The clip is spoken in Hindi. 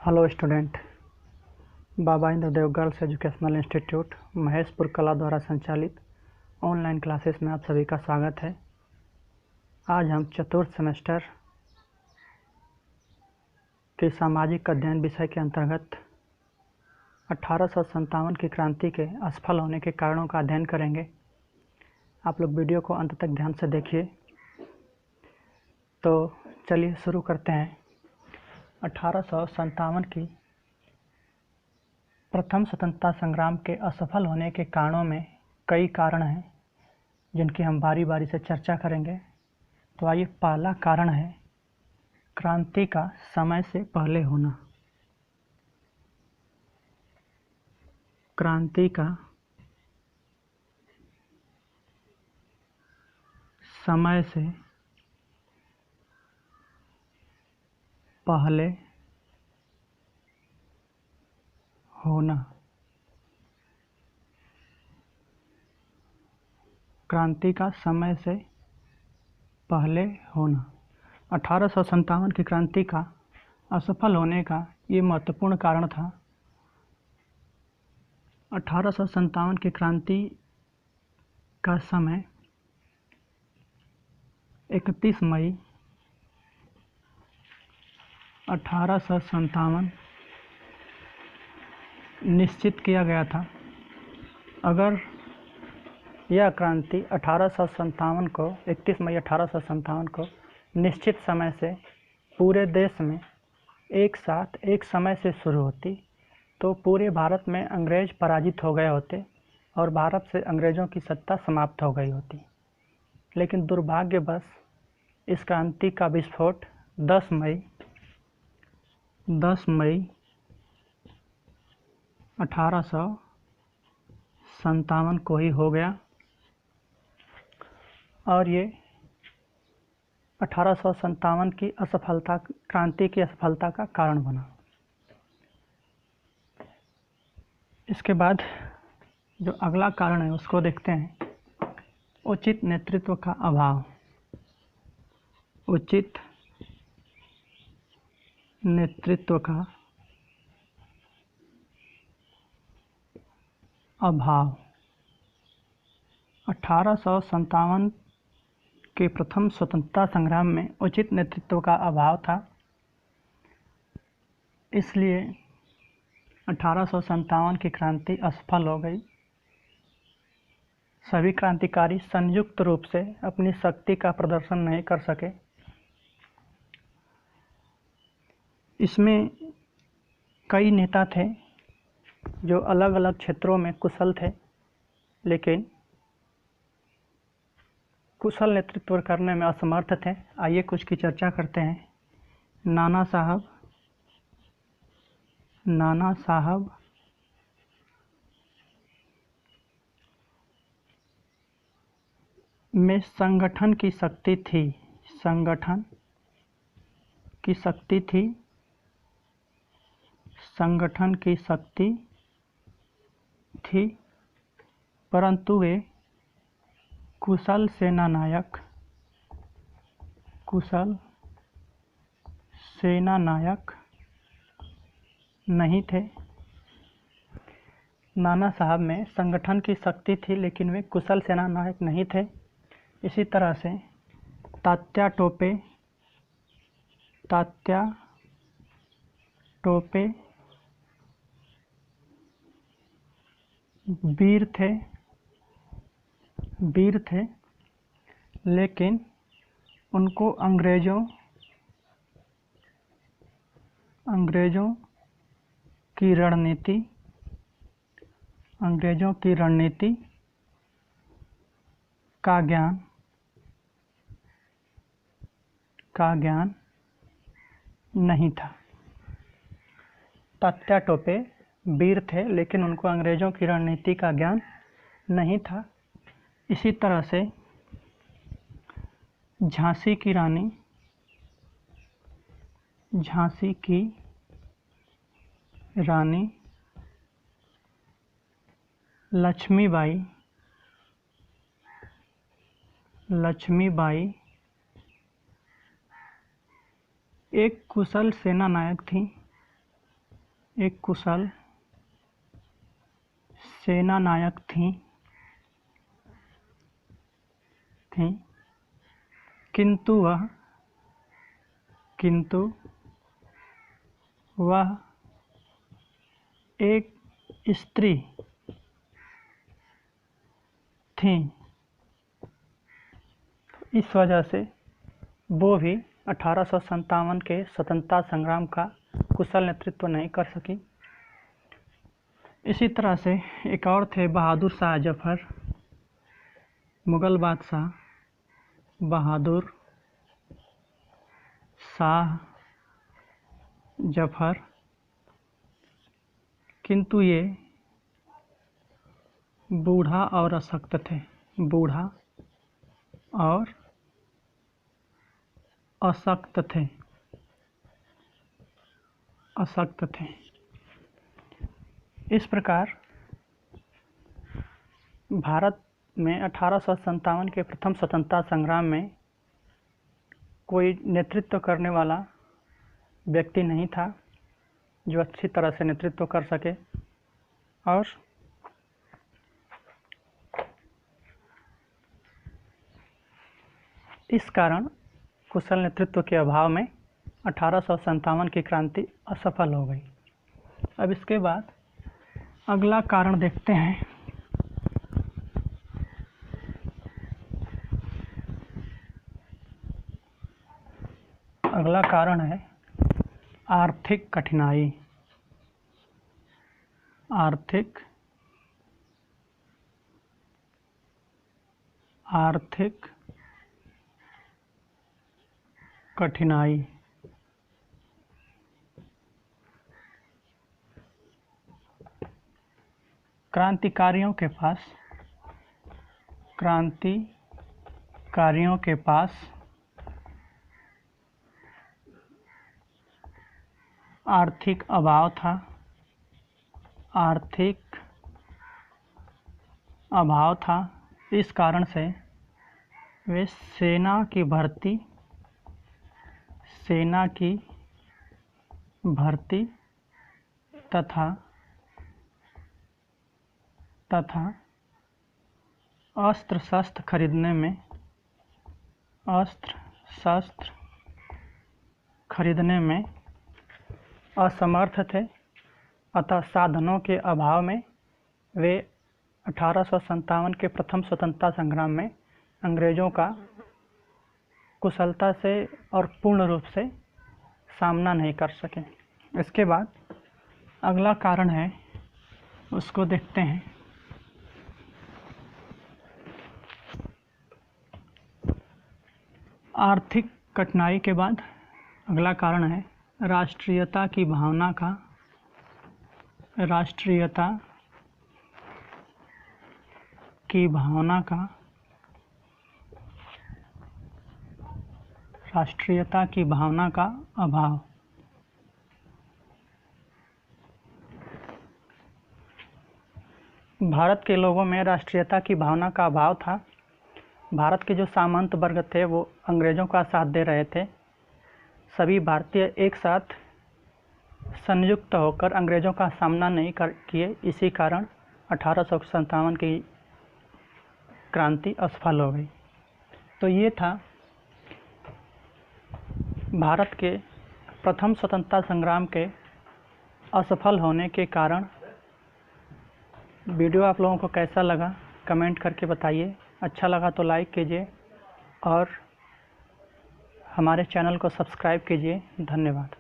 Hello student. Baba Indradev girls educational institute Maheshpur Kala द्वारा संचालित ऑनलाइन क्लासेस में आप सभी का स्वागत है। आज हम चतुर्थ सेमेस्टर के सामाजिक अध्ययन विषय के अंतर्गत 1857 की क्रांति के असफल होने के कारणों का अध्ययन करेंगे। आप लोग वीडियो को अंत तक ध्यान से देखिए। तो चलिए शुरू करते हैं। 1857 की प्रथम स्वतंत्रता संग्राम के असफल होने के कारणों में कई कारण हैं जिनकी हम बारी बारी से चर्चा करेंगे। तो आइए, पहला कारण है क्रांति का समय से पहले होना। क्रांति का समय से पहले होना। क्रांति का समय से पहले होना 1857 की क्रांति का असफल होने का ये महत्वपूर्ण कारण था। 1857 की क्रांति का समय 31 मई 1857 निश्चित किया गया था। अगर यह क्रांति 1857 को 31 मई 1857 को निश्चित समय से पूरे देश में एक साथ एक समय से शुरू होती तो पूरे भारत में अंग्रेज पराजित हो गए होते और भारत से अंग्रेज़ों की सत्ता समाप्त हो गई होती। लेकिन दुर्भाग्यवश इस क्रांति का विस्फोट 10 मई 1857 को ही हो गया और ये 1857 की असफलता, क्रांति की असफलता का कारण बना। इसके बाद जो अगला कारण है उसको देखते हैं। उचित नेतृत्व का अभाव। उचित नेतृत्व का अभाव। 1857 के प्रथम स्वतंत्रता संग्राम में उचित नेतृत्व का अभाव था। इसलिए 1857 की क्रांति असफल हो गई। सभी क्रांतिकारी संयुक्त रूप से अपनी शक्ति का प्रदर्शन नहीं कर सके। इसमें कई नेता थे जो अलग अलग क्षेत्रों में कुशल थे, लेकिन कुशल नेतृत्व करने में असमर्थ थे। आइए कुछ की चर्चा करते हैं। नाना साहब में संगठन की शक्ति थी। संगठन की शक्ति थी। संगठन की शक्ति थी, परंतु वे कुशल सेनानायक नहीं थे। नाना साहब में संगठन की शक्ति थी लेकिन वे कुशल सेनानायक नहीं थे। इसी तरह से तात्या टोपे वीर थे लेकिन उनको अंग्रेज़ों की रणनीति का ज्ञान नहीं था। तात्या टोपे वीर थे लेकिन उनको अंग्रेज़ों की रणनीति का ज्ञान नहीं था। इसी तरह से झांसी की रानी लक्ष्मीबाई एक कुशल सेनानायक थी एक कुशल सेना नायक थीं, किंतु वह एक स्त्री थीं। इस वजह से वो भी 1857 के स्वतंत्रता संग्राम का कुशल नेतृत्व नहीं कर सकी। इसी तरह से एक और थे बहादुर शाह जफर, मुगल बादशाह बहादुर शाह जफर, किंतु ये बूढ़ा और अशक्त थे। बूढ़ा और अशक्त थे। इस प्रकार भारत में 1857 के प्रथम स्वतंत्रता संग्राम में कोई नेतृत्व करने वाला व्यक्ति नहीं था जो अच्छी तरह से नेतृत्व कर सके, और इस कारण कुशल नेतृत्व के अभाव में 1857 की क्रांति असफल हो गई। अब इसके बाद अगला कारण देखते हैं। अगला कारण है आर्थिक कठिनाई। आर्थिक कठिनाई। क्रांतिकारियों के पास आर्थिक अभाव था। इस कारण से वे सेना की भर्ती तथा अस्त्र शस्त्र खरीदने में असमर्थ थे। अतः साधनों के अभाव में वे 1857 के प्रथम स्वतंत्रता संग्राम में अंग्रेज़ों का कुशलता से और पूर्ण रूप से सामना नहीं कर सके। इसके बाद अगला कारण है, उसको देखते हैं। आर्थिक कठिनाई के बाद अगला कारण है राष्ट्रीयता की भावना का अभाव। भारत के लोगों में राष्ट्रीयता की भावना का अभाव था। भारत के जो सामंत वर्ग थे वो अंग्रेज़ों का साथ दे रहे थे। सभी भारतीय एक साथ संयुक्त होकर अंग्रेज़ों का सामना नहीं किए। इसी कारण 1857 की क्रांति असफल हो गई। तो ये था भारत के प्रथम स्वतंत्रता संग्राम के असफल होने के कारण। वीडियो आप लोगों को कैसा लगा कमेंट करके बताइए। अच्छा लगा तो लाइक कीजिए और हमारे चैनल को सब्सक्राइब कीजिए। धन्यवाद।